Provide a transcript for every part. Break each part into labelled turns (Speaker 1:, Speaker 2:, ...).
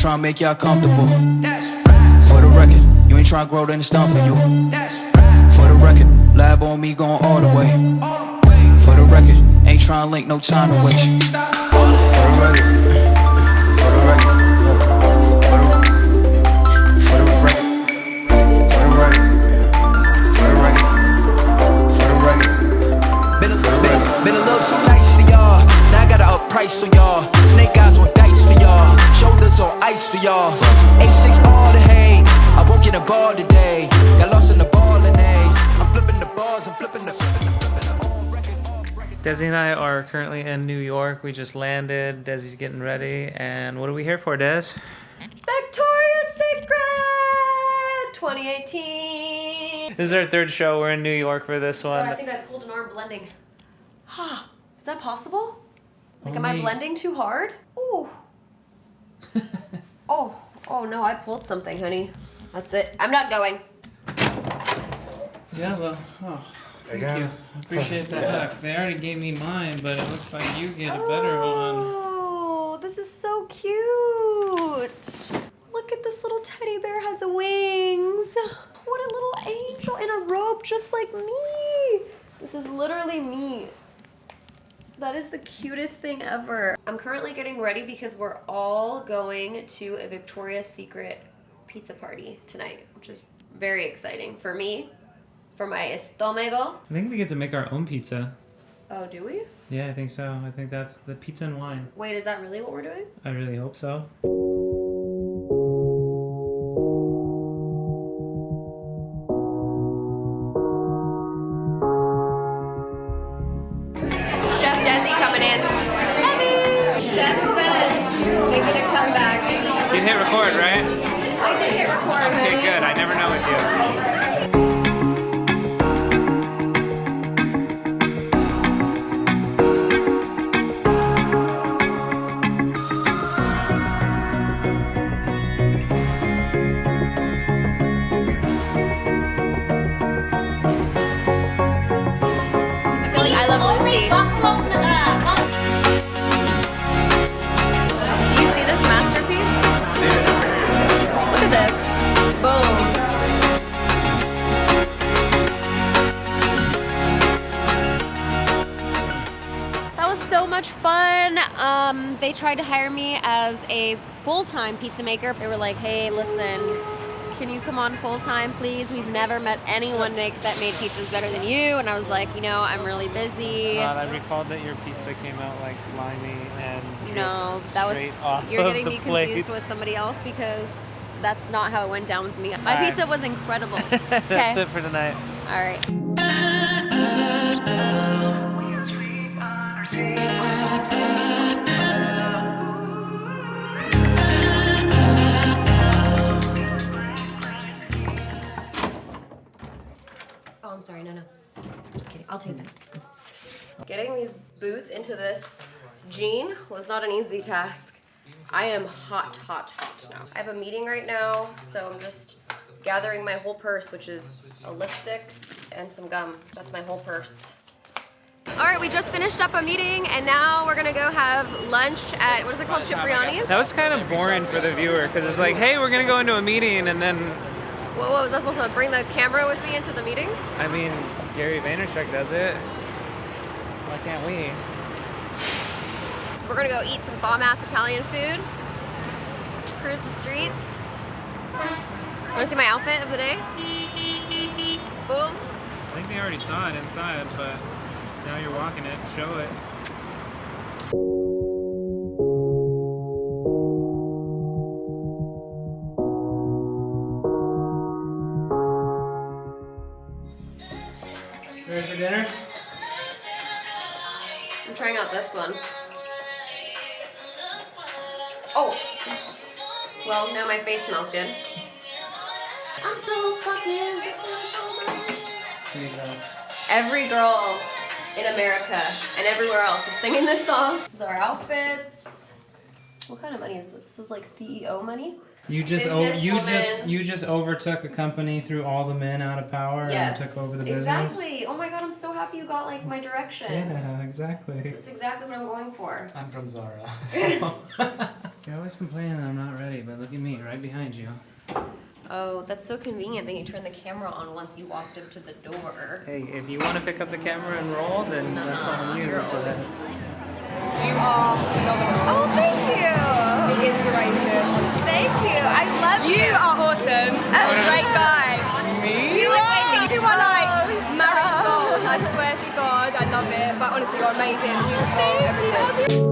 Speaker 1: tryna make y'all comfortable. For the record, you ain't tryna grow, then it's done for you. For the record, lab on me going all the way. For the record, ain't tryna link, no time to waste. For the record, for the record, for the record, for the record, for the record, for the record. Been a little too nice for y'all. Now I gotta up price for y'all. Snake eyes on dice for y'all. Shoulders on ice for y'all. A6 all the hate. I won't get a ball today. Got lost in the ball and A's. I'm flipping the bars. I'm flipping the on record, off record.
Speaker 2: Desi and I are currently in New York. We just landed. Desi's getting ready. And what are we here for, Des?
Speaker 3: Victoria's Secret 2018.
Speaker 2: This is our third show. We're in New York for this one.
Speaker 3: I think I pulled an arm blending. Is that possible? Like, am I blending too hard? Ooh. Oh no, I pulled something, honey. That's it. I'm not going.
Speaker 2: Yeah, well, thank you. I appreciate that look. They already gave me mine, but it looks like you get a better one.
Speaker 3: Oh, this is so cute. Look at this little teddy bear has wings. What a little angel in a robe just like me. This is literally me. That is the cutest thing ever. I'm currently getting ready because we're all going to a Victoria's Secret pizza party tonight, which is very exciting for me, for my estomago.
Speaker 2: I think we get to make our own pizza.
Speaker 3: Oh, do we?
Speaker 2: Yeah, I think so. I think that's the pizza and wine.
Speaker 3: Wait, is that really what we're doing?
Speaker 2: I really hope so.
Speaker 3: Chef Desi coming in. Chef Sven making a comeback.
Speaker 2: You hit record, right?
Speaker 3: I did hit record, honey.
Speaker 2: Okay, good. I never know with you.
Speaker 3: I feel like I Love Lucy. Do you see this masterpiece? Look at this. Boom. That was so much fun. They tried to hire me as a full-time pizza maker. They were like, hey, listen, can you come on full-time, please? We've never met anyone that made pizzas better than you. And I was like, I'm really busy.
Speaker 2: I recalled that your pizza came out like slimy and
Speaker 3: No, that was, you're getting me confused with somebody else because that's not how it went down with me. My pizza was incredible.
Speaker 2: That's it for tonight.
Speaker 3: All right. Oh, I'm sorry. No. I'm just kidding. I'll take that. Getting these boots into this jean was not an easy task. I am hot now. I have a meeting right now, so I'm just gathering my whole purse, which is a lipstick and some gum. That's my whole purse. All right, we just finished up a meeting, and now we're gonna go have lunch at, what is it called, Cipriani's?
Speaker 2: That was kind of boring for the viewer, because it's like, hey, we're gonna go into a meeting, and then...
Speaker 3: Whoa, was I supposed to bring the camera with me into the meeting?
Speaker 2: I mean, Gary Vaynerchuk does it. Why can't we?
Speaker 3: So we're gonna go eat some bomb-ass Italian food, cruise the streets. Wanna see my outfit of the day? Boom.
Speaker 2: I think they already saw it inside, but now you're walking it. Show it. Ready for dinner?
Speaker 3: I'm trying out this one. Oh! Well, now my face smells good. I'm so fucking Every girl in America and everywhere else is singing this song. This is our outfits. What kind of money is this? This is like CEO money?
Speaker 2: You just overtook a company, threw all the men out of power,
Speaker 3: Yes,
Speaker 2: and took over the business.
Speaker 3: Exactly. Oh my god, I'm so happy you got like my direction.
Speaker 2: Yeah, exactly.
Speaker 3: That's exactly what I'm going for.
Speaker 4: I'm from Zara. So.
Speaker 2: You're always complaining that I'm not ready, but look at me, right behind you.
Speaker 3: Oh, that's so convenient that you turn the camera on once you walked up to the door.
Speaker 2: Hey, if you want to pick up the camera and roll, then that's on you.
Speaker 3: You're
Speaker 2: But
Speaker 3: always You are phenomenal. Oh, thank you. Big inspiration. Thank you. I love you. You are awesome. A great guy. Me? You would make me to my marriage goals. I swear to God, I love it. But honestly, you're amazing, beautiful, everything.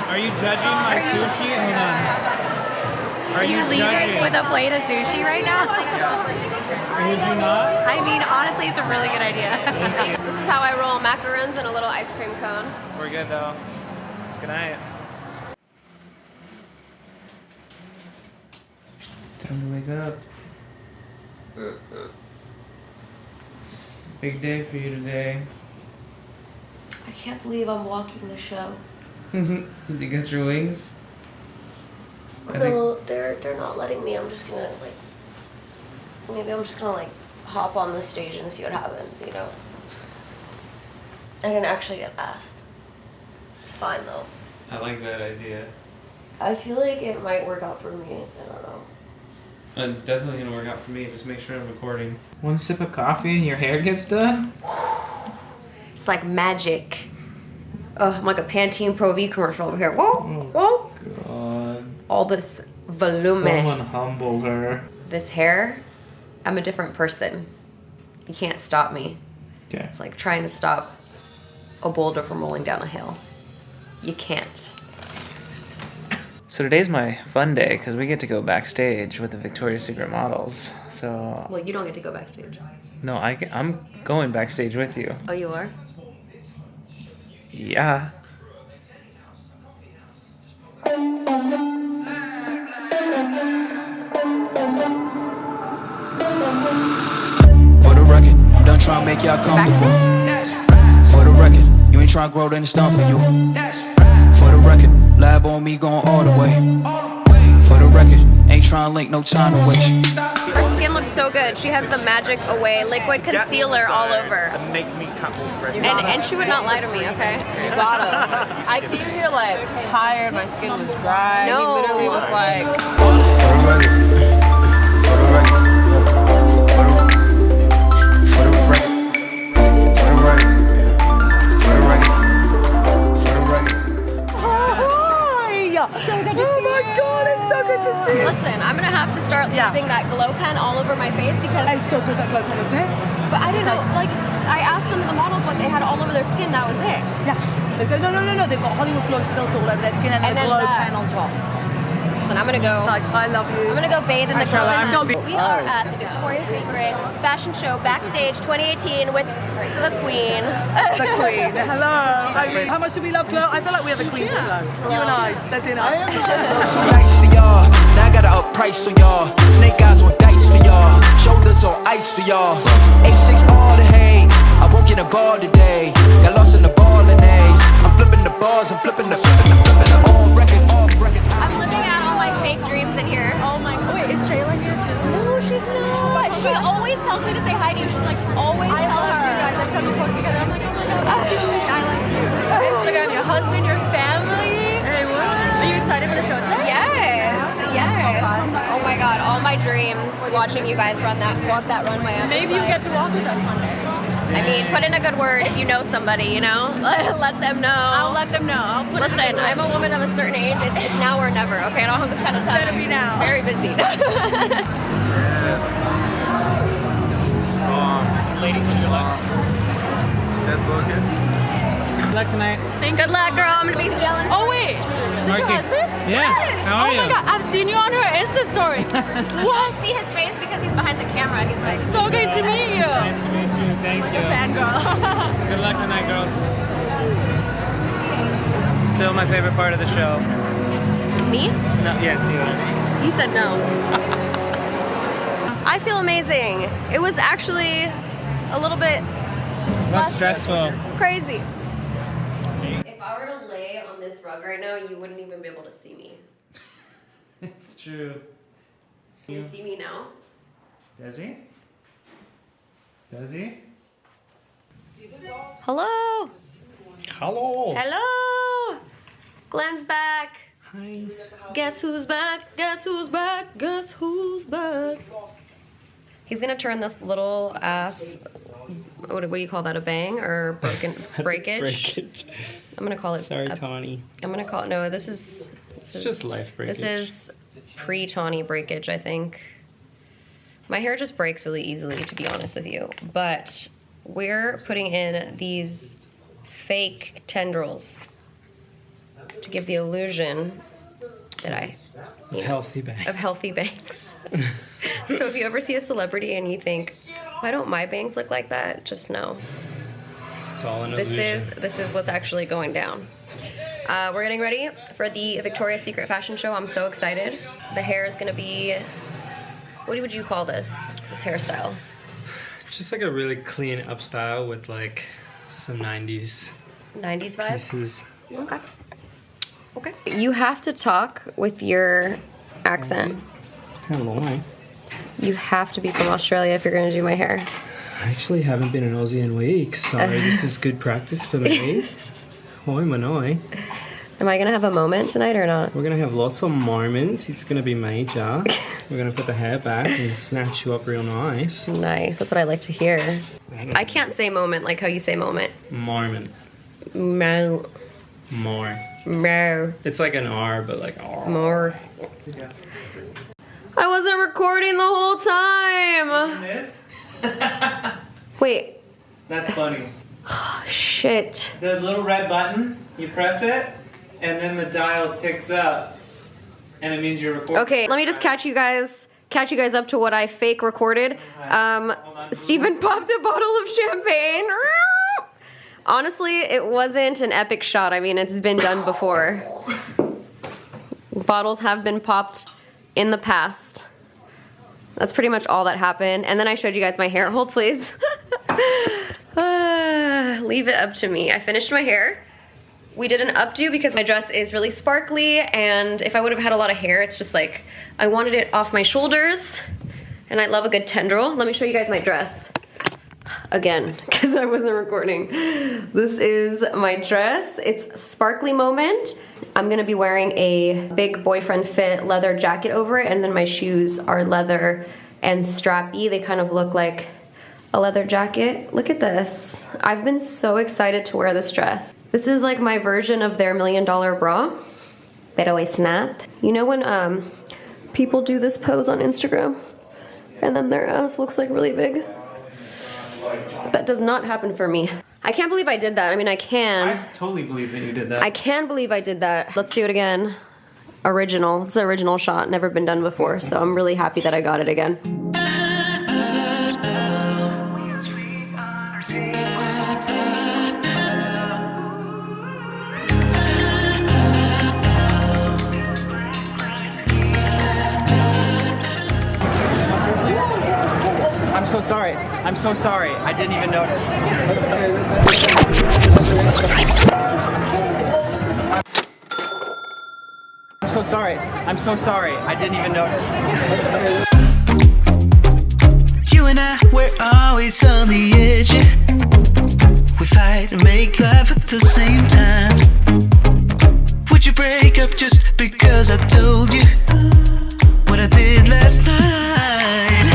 Speaker 2: are you judging my sushi? Hold on. Are you
Speaker 4: leaving
Speaker 2: judging?
Speaker 4: with a plate of sushi right now?
Speaker 2: Would you not?
Speaker 4: I mean, honestly, it's a really good idea.
Speaker 3: This is how I roll macarons and a little ice cream cone.
Speaker 2: We're good though. Good night. Time to wake up. Big day for you today.
Speaker 3: I can't believe I'm walking the show.
Speaker 2: Did you get your wings?
Speaker 3: No, they're not letting me. I'm just gonna maybe I'm just gonna hop on the stage and see what happens, you know. I didn't actually get asked. It's fine though.
Speaker 2: I like that idea.
Speaker 3: I feel like it might work out for me. I don't know.
Speaker 2: It's definitely gonna work out for me. Just make sure I'm recording. One sip of coffee and your hair gets done?
Speaker 3: It's like magic. Ugh, I'm like a Pantene Pro V commercial over here. Whoa, whoa.
Speaker 2: God.
Speaker 3: All this volume.
Speaker 2: Someone humble her.
Speaker 3: This hair, I'm a different person. You can't stop me.
Speaker 2: Okay.
Speaker 3: It's like trying to stop a boulder from rolling down a hill. You can't.
Speaker 2: So today's my fun day because we get to go backstage with the Victoria's Secret models. So
Speaker 3: Well, you don't get to go backstage.
Speaker 2: no, I'm going backstage with you.
Speaker 3: Oh, you are?
Speaker 2: Yeah.
Speaker 1: For the record, I'm done trying to make y'all comfortable. For the record, you ain't trying to grow, then it's done for you. For the record, lab on me going all the way. For the record, ain't trying to link, no time to waste.
Speaker 3: Her skin looks so good. She has the Magic Away liquid concealer all over.
Speaker 5: Make me come
Speaker 3: And she would not lie to me, okay?
Speaker 6: You gotta. I came here like tired, my skin was dry.
Speaker 3: No.
Speaker 6: He literally was like,
Speaker 1: For the record, for the record, for the record, for the record, for the record, for the record.
Speaker 3: So good to see you. God, it's so good to see you. Listen, I'm gonna have to start using that glow pen all over my face because
Speaker 6: it's so good that glow pen, isn't it?
Speaker 3: But I didn't know, I asked some of the models what they had all over their skin, that was it.
Speaker 6: Yeah. They go, no. They've got Hollywood Flawless filter all over their skin and
Speaker 3: And
Speaker 6: then
Speaker 3: then
Speaker 6: the glow
Speaker 3: that.
Speaker 6: pen on top.
Speaker 3: Listen, I'm gonna go.
Speaker 6: It's like, I love you.
Speaker 3: I'm gonna go bathe in the glow
Speaker 6: Actually,
Speaker 3: pen. We are at the Victoria's Secret fashion show Backstage 2018 with the Queen.
Speaker 6: The Queen. Hello. I mean, how much do we love glow? I feel like we are the Queens of glow. You and I. That's enough.
Speaker 1: So nice to y'all. Now I gotta up price on y'all. Snake eyes on dice for y'all. Shoulders on ice for y'all. A6 all the hate. I won't get a ball today. Got lost in the ball and A's. I'm flipping the bars. I'm flipping the on record, off record.
Speaker 3: I'm living out all my fake dreams in here.
Speaker 6: Oh my god. Wait, is Shayla here too?
Speaker 3: No, she's not. She always tells me to say hi to you. She's like, always tell her.
Speaker 6: I've done the post together. I'm like, oh my god, that's Jewish. I like you. Instagram, your husband, your family. Hey, what? Are you excited for the show today?
Speaker 3: Yes. Oh my god, all my dreams watching you guys walk that runway.
Speaker 6: Maybe you get to walk with us one day.
Speaker 3: I mean, put in a good word if you know somebody, you know? Let them know.
Speaker 6: I'll let them know.
Speaker 3: Listen, I'm a woman of a certain age. It's now or never, okay? I don't have this kind of time.
Speaker 6: Better be now.
Speaker 3: Very busy.
Speaker 5: Ladies on your left. That's focus.
Speaker 2: Good luck tonight.
Speaker 3: Good luck, girl. I'm gonna be yelling.
Speaker 6: Oh wait, is this your
Speaker 2: Okay.
Speaker 6: husband?
Speaker 2: Yeah. How are
Speaker 6: Oh
Speaker 2: you?
Speaker 6: my god, I've seen you on her Insta story.
Speaker 3: What? See his face because he's behind the camera. He's like,
Speaker 6: So great to meet you.
Speaker 2: Nice to meet you. Thank you.
Speaker 6: Fangirl.
Speaker 2: Good luck tonight, girls. Still my favorite part of the show.
Speaker 3: me?
Speaker 2: No, yes, you.
Speaker 3: You said no. I feel amazing. It was actually a little bit
Speaker 2: Less stressful.
Speaker 3: crazy. this rug right now, you wouldn't even be able to see me.
Speaker 2: It's true.
Speaker 3: Can you see me now?
Speaker 2: Does he? Does he?
Speaker 3: Hello.
Speaker 5: Hello.
Speaker 3: Hello. Glenn's back.
Speaker 5: Hi.
Speaker 3: Guess who's back? Guess who's back? Guess who's back? He's gonna turn this little ass. What do you call that? A bang or broken breakage?
Speaker 5: Breakage.
Speaker 3: I'm gonna call it.
Speaker 5: Sorry, Tawny.
Speaker 3: I'm gonna call it. No, this is
Speaker 5: Just life breakage.
Speaker 3: This is pre-tawny breakage, I think. My hair just breaks really easily, to be honest with you. But we're putting in these fake tendrils to give the illusion that
Speaker 5: healthy bangs.
Speaker 3: of healthy bangs. So if you ever see a celebrity and you think, why don't my bangs look like that? Just know.
Speaker 5: It's all an illusion.
Speaker 3: This is what's actually going down. We're getting ready for the Victoria's Secret fashion show. I'm so excited. The hair is gonna be, what would you call this hairstyle?
Speaker 5: Just like a really clean up style with like some 90s
Speaker 3: 90s vibes?
Speaker 5: pieces.
Speaker 3: Okay. Okay. You have to talk with your accent.
Speaker 5: Hello.
Speaker 3: You have to be from Australia if you're gonna do my hair.
Speaker 5: I actually haven't been in Aussie in weeks, so this is good practice for me. Hoi manoi.
Speaker 3: Am I gonna have a moment tonight or not?
Speaker 5: We're gonna have lots of moments. It's gonna be major. We're gonna put the hair back and snatch you up real nice.
Speaker 3: Nice, that's what I like to hear. I can't say moment like how you say moment.
Speaker 5: Moment.
Speaker 3: Mo.
Speaker 5: More.
Speaker 3: Mo.
Speaker 5: It's like an R, but like R.
Speaker 3: More. I wasn't recording the whole time.
Speaker 2: This?
Speaker 3: Wait.
Speaker 2: That's funny.
Speaker 3: Shit.
Speaker 2: The little red button, you press it, and then the dial ticks up, and it means you're recording.
Speaker 3: Okay, let me just catch you guys up to what I fake recorded. Steven popped a bottle of champagne. Honestly, it wasn't an epic shot. I mean, it's been done before. Bottles have been popped in the past. That's pretty much all that happened. And then I showed you guys my hair. Hold, please. Leave it up to me. I finished my hair. We did an updo because my dress is really sparkly, and if I would have had a lot of hair, it's just like, I wanted it off my shoulders, and I love a good tendril. Let me show you guys my dress. Again, because I wasn't recording. This is my dress. It's Sparkly Moment. I'm gonna be wearing a big boyfriend fit leather jacket over it, and then my shoes are leather and strappy. They kind of look like a leather jacket. Look at this. I've been so excited to wear this dress. This is like my version of their $1 Million bra, pero es not. You know when people do this pose on Instagram and then their ass looks like really big? That does not happen for me. I can't believe I did that. I mean, I can.
Speaker 2: I totally believe that you did that.
Speaker 3: I can believe I did that. Let's do it again. Original. It's an original shot. Never been done before, so I'm really happy that I got it again.
Speaker 7: I'm so sorry. I'm so sorry. I didn't even notice. I'm so sorry. I'm so sorry. I didn't even notice.
Speaker 1: You and I, we're always on the edge. We fight and make love at the same time. Would you break up just because I told you what I did last night?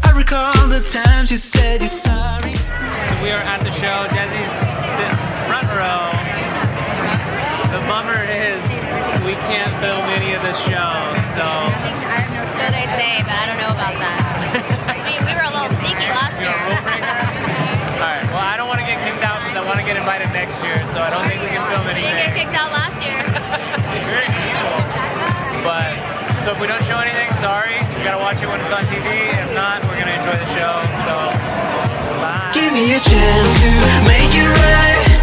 Speaker 1: I recall the times you said you're sorry.
Speaker 2: We are at the show. Desi's sitting front row. The bummer is we can't film any of the show, so.
Speaker 4: So they say, but I don't know about that. we were a little sneaky last year.
Speaker 2: Alright, well I don't want to get kicked out because I want to get invited next year, so I don't think we can film
Speaker 4: We
Speaker 2: anything.
Speaker 4: didn't get kicked out last year.
Speaker 2: You're evil. But, so if we don't show anything, sorry. You gotta watch it when it's on TV. If not, we're gonna enjoy the show, so bye.
Speaker 1: Give me a chance to make it right.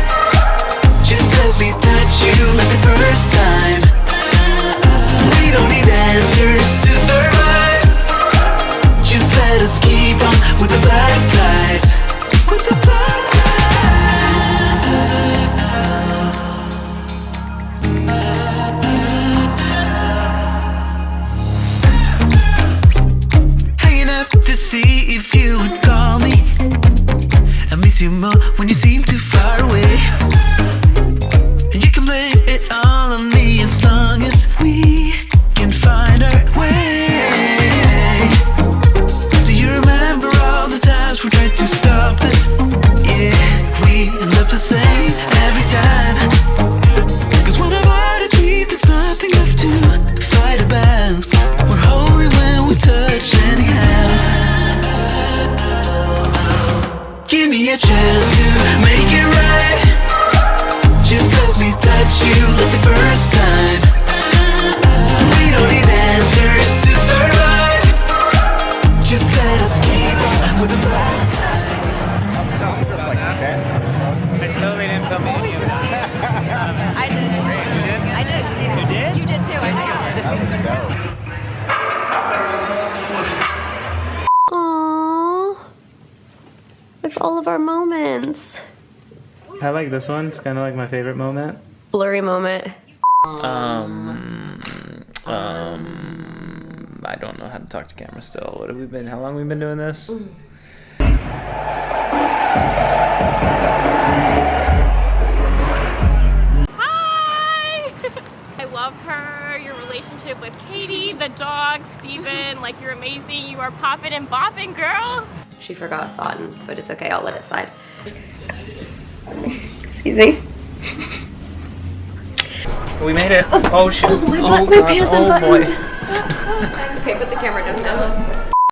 Speaker 1: Just let me touch you like the first time. We don't need answers to survive. Just let us keep on with the black lights. With the black lights.
Speaker 3: all of our moments.
Speaker 5: I like this one. It's kind of like my favorite moment.
Speaker 3: Blurry moment.
Speaker 8: I don't know how to talk to camera still. What have we been? How long have we been doing this?
Speaker 6: Hi! I love her, your relationship with Katie, the dog, Steven, like you're amazing. You are popping and bopping, girl.
Speaker 3: She forgot a thought, but it's okay. I'll let it slide. Excuse me.
Speaker 8: We made it. Oh shit.
Speaker 3: Oh my
Speaker 8: God.
Speaker 3: pants
Speaker 8: Oh boy.
Speaker 3: unbuttoned. Okay, put the camera down now.